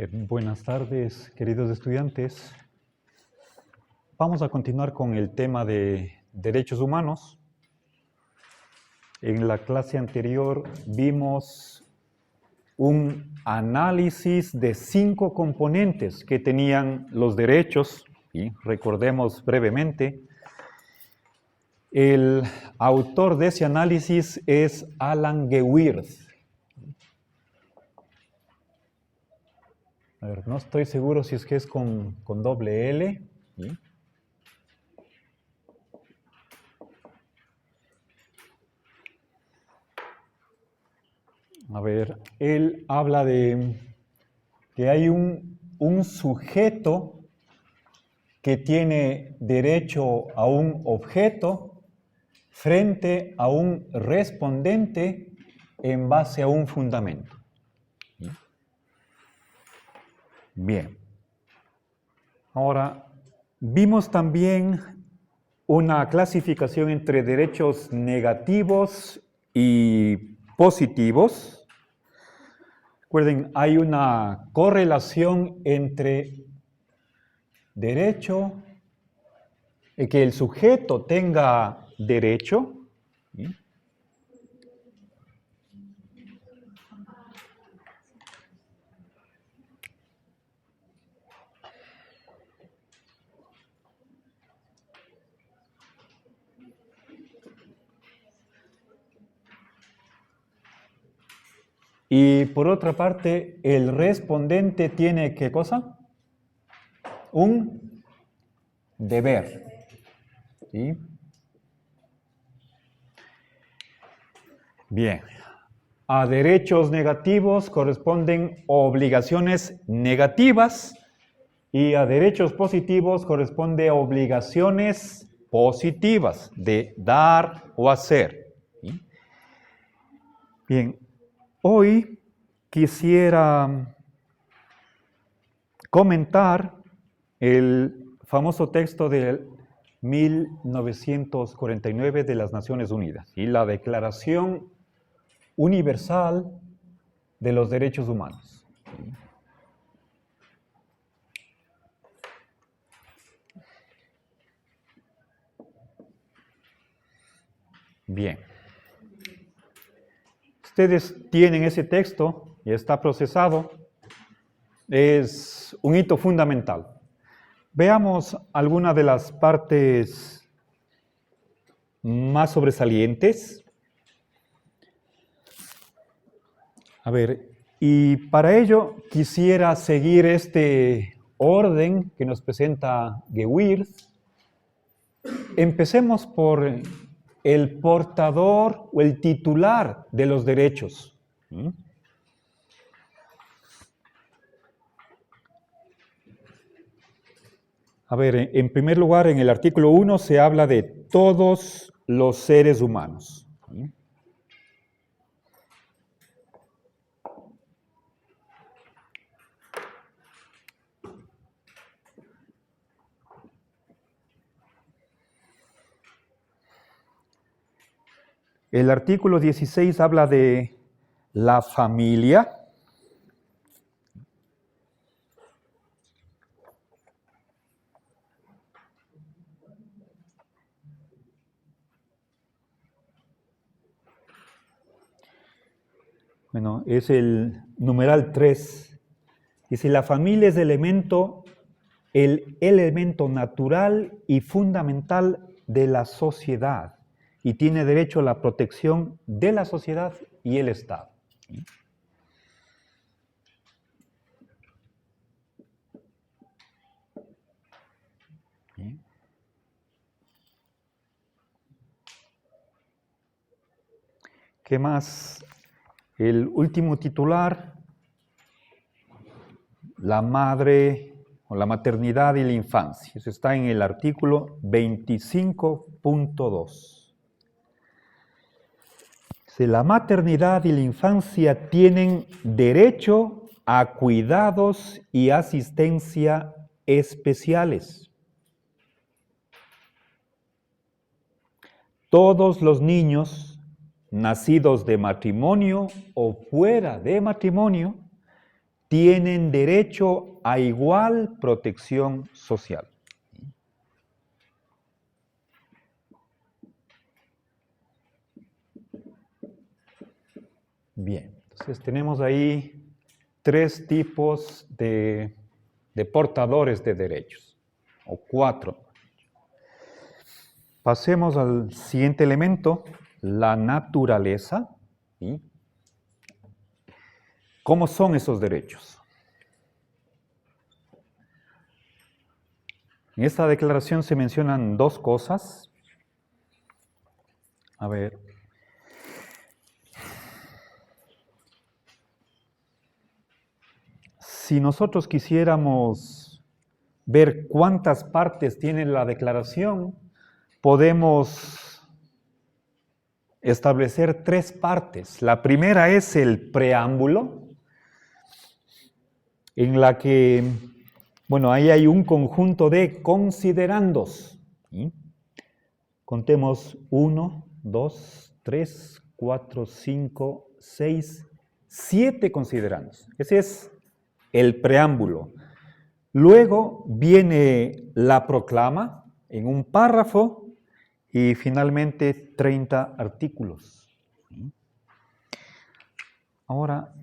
Buenas tardes, queridos estudiantes. Vamos a continuar con el tema de derechos humanos. En la clase anterior vimos un análisis de 5 componentes que tenían los derechos, y recordemos brevemente. El autor de ese análisis es Alan Gewirth. A ver, no estoy seguro si es que es con doble L. ¿Sí? A ver, él habla de que hay un sujeto que tiene derecho a un objeto frente a un respondente en base a un fundamento. Bien. Ahora, vimos también una clasificación entre derechos negativos y positivos. Recuerden, hay una correlación entre derecho, que el sujeto tenga derecho, ¿sí? Y por otra parte, el respondente tiene ¿qué cosa? Un deber. ¿Sí? Bien. A derechos negativos corresponden obligaciones negativas y a derechos positivos corresponde obligaciones positivas de dar o hacer. ¿Sí? Bien. Hoy quisiera comentar el famoso texto de 1949 de las Naciones Unidas y la Declaración Universal de los Derechos Humanos. Bien. Ustedes tienen ese texto y está procesado. Es un hito fundamental. Veamos algunas de las partes más sobresalientes. A ver, y para ello quisiera seguir este orden que nos presenta Gewirth. Empecemos por el portador o el titular de los derechos. A ver, en primer lugar, en el artículo 1 se habla de todos los seres humanos. El artículo 16 habla de la familia. Bueno, es el numeral 3. Dice, la familia es el elemento natural y fundamental de la sociedad y tiene derecho a la protección de la sociedad y el Estado. ¿Qué más? El último titular, la madre o la maternidad y la infancia. Eso está en el artículo 25.2. La maternidad y la infancia tienen derecho a cuidados y asistencia especiales. Todos los niños nacidos de matrimonio o fuera de matrimonio tienen derecho a igual protección social. Bien, entonces tenemos ahí 3 tipos de portadores de derechos, o 4. Pasemos al siguiente elemento, la naturaleza. ¿Sí? ¿Cómo son esos derechos? En esta declaración se mencionan 2 cosas. A ver. Si nosotros quisiéramos ver cuántas partes tiene la declaración, podemos establecer 3 partes. La primera es el preámbulo, en la que, bueno, ahí hay un conjunto de considerandos. ¿Sí? Contemos 1, 2, 3, 4, 5, 6, 7 considerandos. Ese es el preámbulo. Luego viene la proclama en un párrafo y finalmente 30 artículos. Ahora,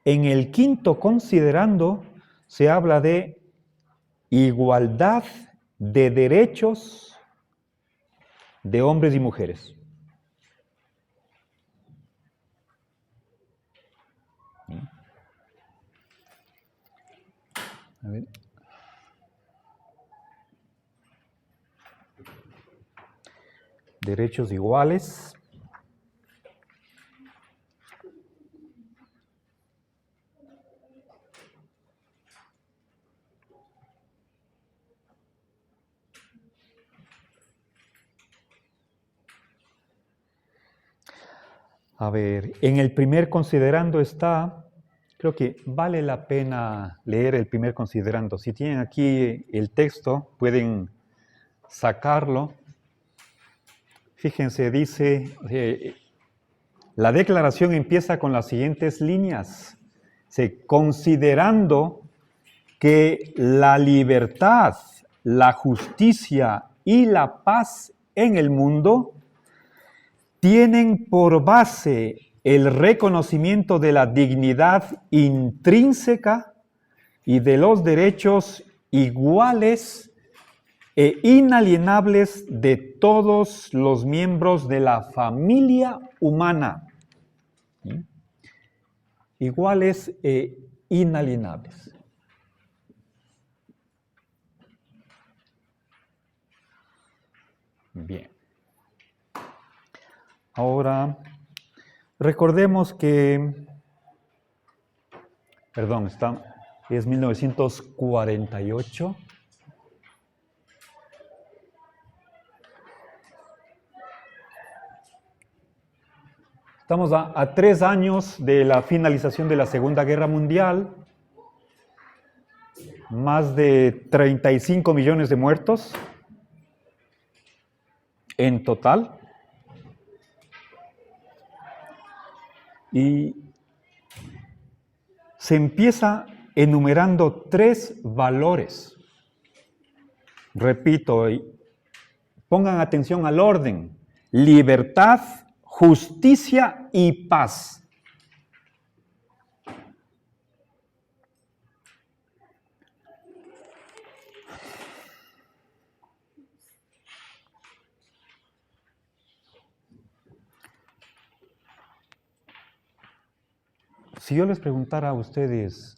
en el quinto considerando se habla de igualdad de derechos de hombres y mujeres. A ver. Derechos iguales. A ver, en el primer considerando está, creo que vale la pena leer el primer considerando. Si tienen aquí el texto, pueden sacarlo. Fíjense, dice, la declaración empieza con las siguientes líneas. Considerando que la libertad, la justicia y la paz en el mundo tienen por base el reconocimiento de la dignidad intrínseca y de los derechos iguales e inalienables de todos los miembros de la familia humana. ¿Sí? Iguales e inalienables. Bien. Ahora, recordemos que, perdón, es 1948. Estamos a 3 años de la finalización de la Segunda Guerra Mundial, más de 35 millones de muertos en total. Y se empieza enumerando 3 valores. Repito, pongan atención al orden: libertad, justicia y paz. Si yo les preguntara a ustedes,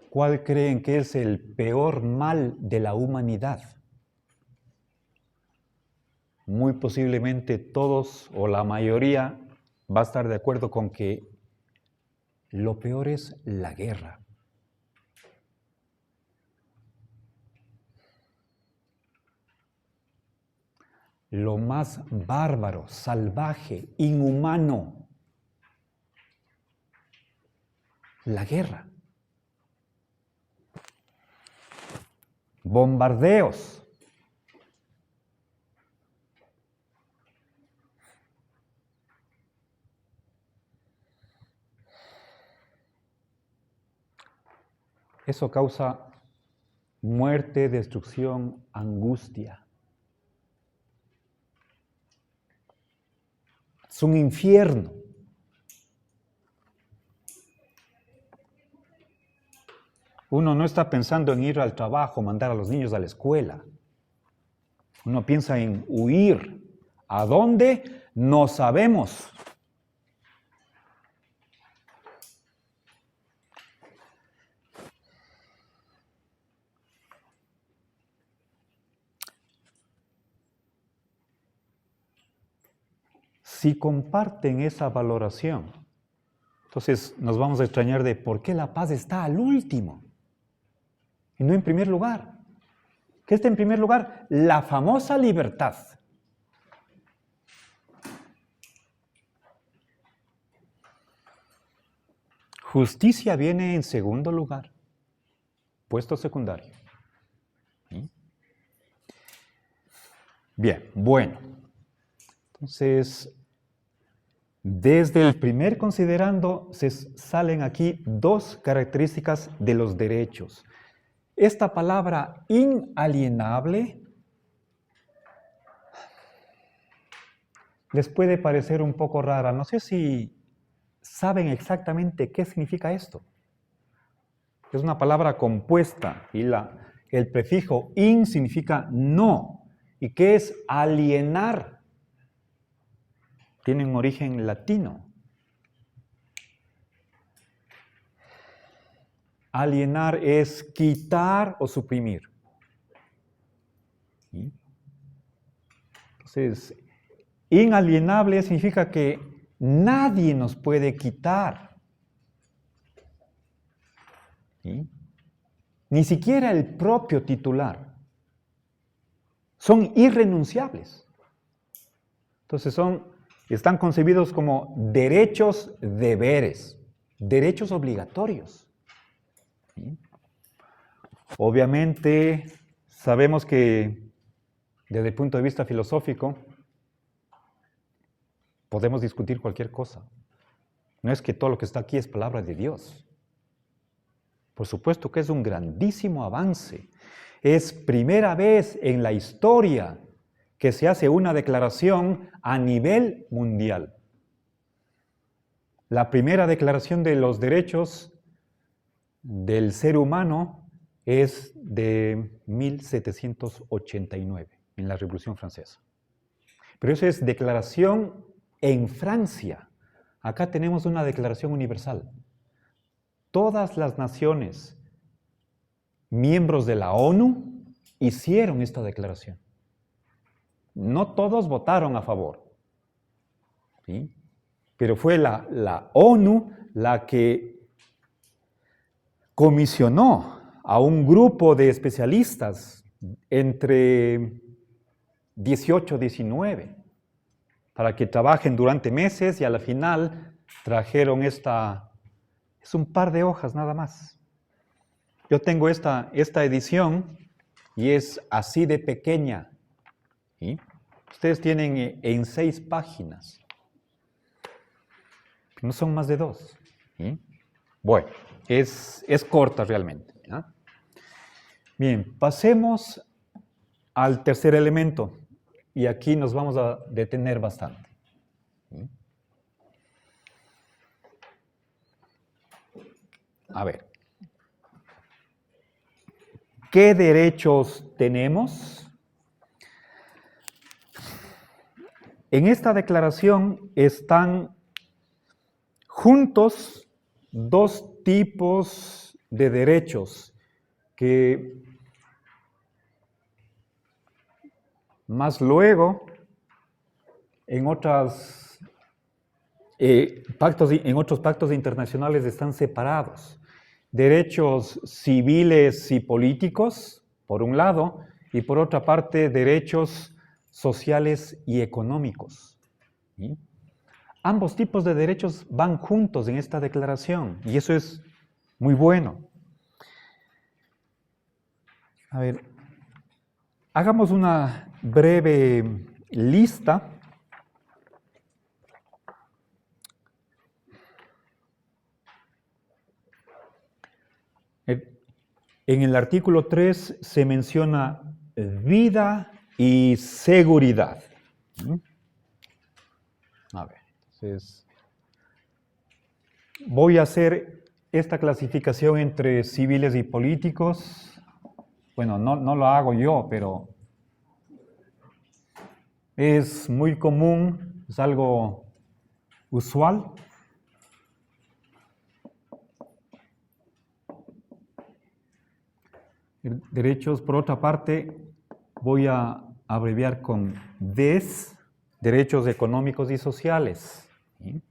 ¿cuál creen que es el peor mal de la humanidad? Muy posiblemente todos o la mayoría va a estar de acuerdo con que lo peor es la guerra. Lo más bárbaro, salvaje, inhumano, la guerra. bombardeos. Eso causa muerte, destrucción, angustia. Es un infierno. Uno no está pensando en ir al trabajo, mandar a los niños a la escuela. Uno piensa en huir. ¿A dónde? No sabemos. Si comparten esa valoración, entonces nos vamos a extrañar de por qué la paz está al último y no en primer lugar. ¿Qué está en primer lugar? La famosa libertad. Justicia viene en segundo lugar, puesto secundario. ¿Sí? Bien, bueno. Entonces, desde el primer considerando se salen aquí dos características de los derechos. Esta palabra inalienable les puede parecer un poco rara. No sé si saben exactamente qué significa esto. Es una palabra compuesta y el prefijo in significa no. ¿Y qué es alienar? Tiene un origen latino. Alienar es quitar o suprimir. ¿Sí? Entonces, inalienable significa que nadie nos puede quitar. ¿Sí? Ni siquiera el propio titular. Son irrenunciables. Entonces están concebidos como derechos deberes, derechos obligatorios. ¿Sí? Obviamente, sabemos que desde el punto de vista filosófico, podemos discutir cualquier cosa. No es que todo lo que está aquí es palabra de Dios. Por supuesto que es un grandísimo avance. Es primera vez en la historia que se hace una declaración a nivel mundial. La primera declaración de los derechos del ser humano es de 1789, en la Revolución Francesa. Pero eso es declaración en Francia. Acá tenemos una declaración universal. Todas las naciones miembros de la ONU hicieron esta declaración. No todos votaron a favor, ¿sí? Pero fue la ONU la que comisionó a un grupo de especialistas entre 18 y 19 para que trabajen durante meses y a la final trajeron es un par de hojas nada más. Yo tengo esta edición y es así de pequeña. ¿Sí? Ustedes tienen en 6 páginas. No son más de 2. ¿Sí? Bueno, es corta realmente. ¿Ya? Bien, pasemos al tercer elemento. Y aquí nos vamos a detener bastante. ¿Sí? A ver. ¿Qué derechos tenemos? En esta declaración están juntos 2 tipos de derechos que más luego en otros pactos internacionales están separados. Derechos civiles y políticos, por un lado, y por otra parte, derechos sociales y económicos. ¿Sí? Ambos tipos de derechos van juntos en esta declaración, y eso es muy bueno. A ver, Hagamos una breve lista. En el artículo 3 se menciona vida y seguridad. A ver, entonces voy a hacer esta clasificación entre civiles y políticos. Bueno, no lo hago yo, pero es muy común, es algo usual. Derechos, por otra parte, voy a abreviar con DES, derechos económicos y sociales. ¿Sí?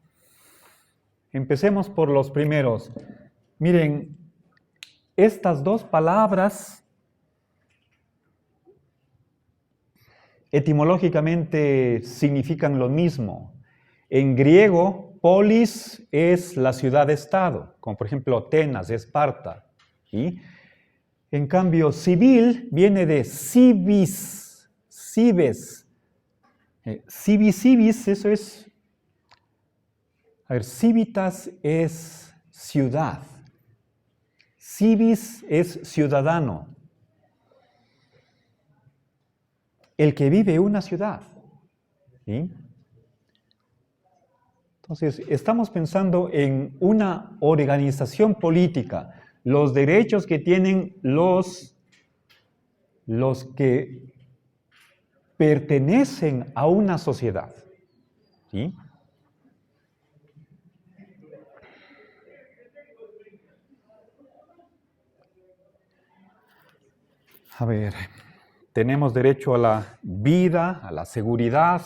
Empecemos por los primeros. Miren, estas dos palabras etimológicamente significan lo mismo. En griego, polis es la ciudad-estado, como por ejemplo Atenas, Esparta. ¿Sí? En cambio, civil viene de civis, cives. Civis, eso es... A ver, civitas es ciudad. Civis es ciudadano. El que vive en una ciudad. ¿Sí? Entonces, estamos pensando en una organización política. Los derechos que tienen los que pertenecen a una sociedad. ¿Sí? A ver, tenemos derecho a la vida, a la seguridad.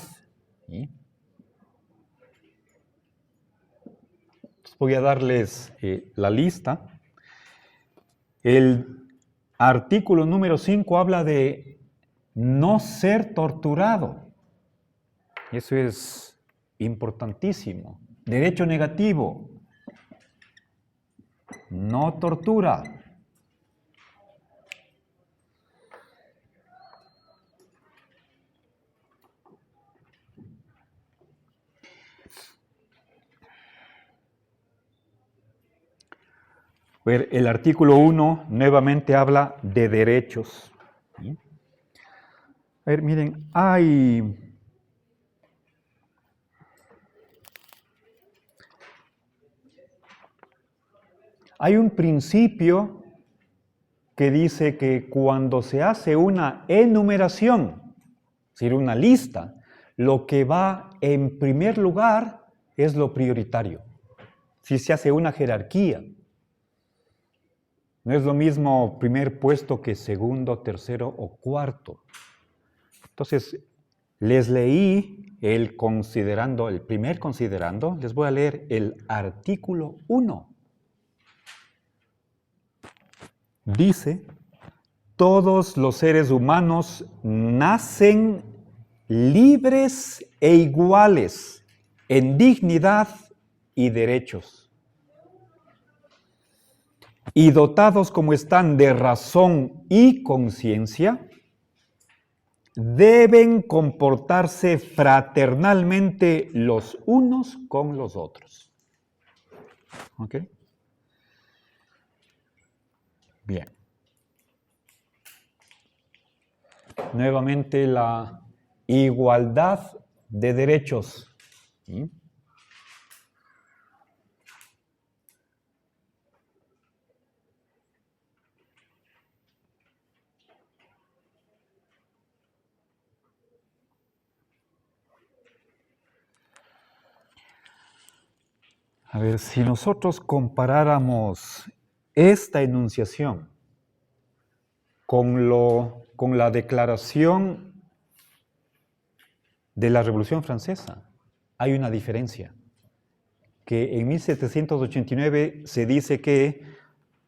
¿Sí? Voy a darles la lista. El artículo número 5 habla de no ser torturado. Eso es importantísimo. Derecho negativo. No tortura. El artículo 1 nuevamente habla de derechos. ¿Sí? A ver, miren, hay un principio que dice que cuando se hace una enumeración, es decir, una lista, lo que va en primer lugar es lo prioritario. Si se hace una jerarquía, no es lo mismo primer puesto que segundo, tercero o cuarto. Entonces, les leí el primer considerando, les voy a leer el artículo 1. Dice, todos los seres humanos nacen libres e iguales en dignidad y derechos, y dotados como están de razón y conciencia, deben comportarse fraternalmente los unos con los otros. ¿Ok? Bien. Nuevamente la igualdad de derechos. ¿Sí? A ver, si nosotros comparáramos esta enunciación con la declaración de la Revolución Francesa, hay una diferencia. Que en 1789 se dice que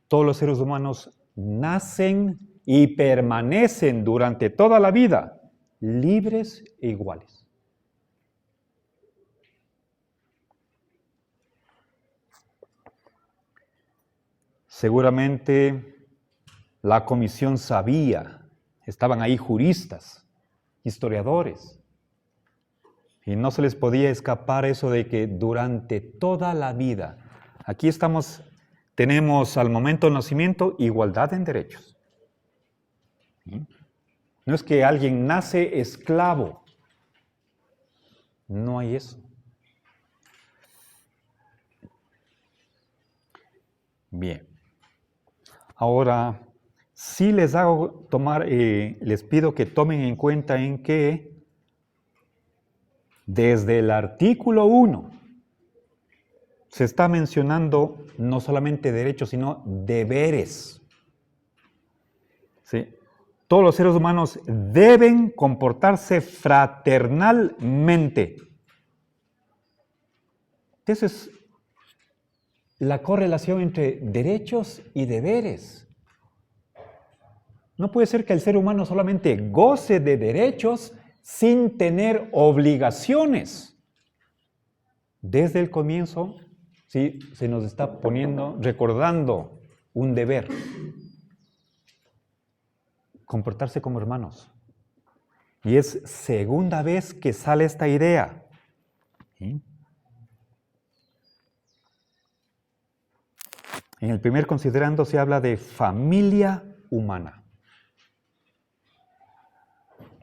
todos los seres humanos nacen y permanecen durante toda la vida libres e iguales. Seguramente la comisión sabía Estaban ahí juristas, historiadores. Y no se les podía escapar eso de que durante toda la vida, aquí tenemos al momento del nacimiento igualdad en derechos. No es que alguien nace esclavo. No hay eso. Bien. Ahora, sí les les pido que tomen en cuenta en que desde el artículo 1 se está mencionando no solamente derechos, sino deberes. ¿Sí? Todos los seres humanos deben comportarse fraternalmente. Esa es la correlación entre derechos y deberes. No puede ser que el ser humano solamente goce de derechos sin tener obligaciones. Desde el comienzo, sí, se nos está recordando un deber. Comportarse como hermanos. Y es segunda vez que sale esta idea. ¿Sí? En el primer considerando se habla de familia humana.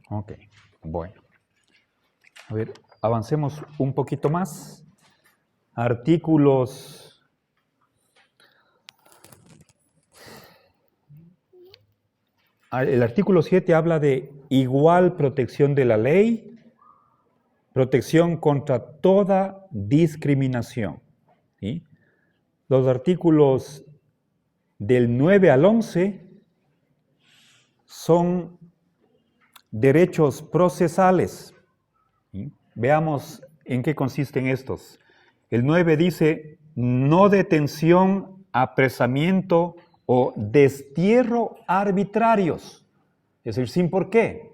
Ok, bueno. A ver, avancemos un poquito más. Artículos. El artículo 7 habla de igual protección de la ley, protección contra toda discriminación. ¿Sí? Los artículos del 9 al 11 son derechos procesales. ¿Sí? Veamos en qué consisten estos. El 9 dice, no detención, apresamiento o destierro arbitrarios, es decir, sin por qué.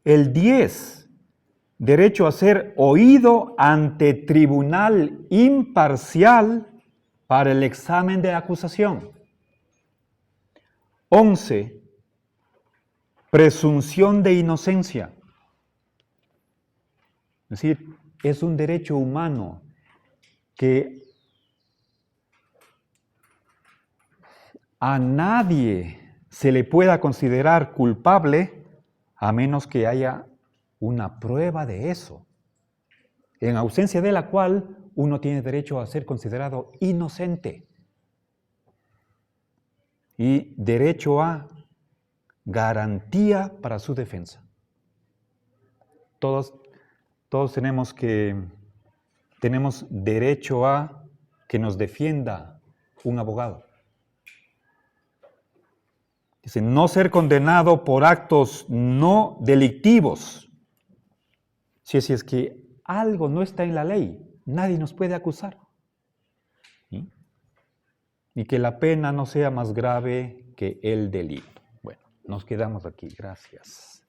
El 10, derecho a ser oído ante tribunal imparcial para el examen de acusación. 11, presunción de inocencia. Es decir, es un derecho humano que a nadie se le pueda considerar culpable a menos que haya una prueba de eso, en ausencia de la cual uno tiene derecho a ser considerado inocente y derecho a garantía para su defensa. Todos tenemos derecho a que nos defienda un abogado. Dice, no ser condenado por actos no delictivos. Si es que algo no está en la ley, nadie nos puede acusar. ¿Sí? Y que la pena no sea más grave que el delito. Bueno, nos quedamos aquí. Gracias.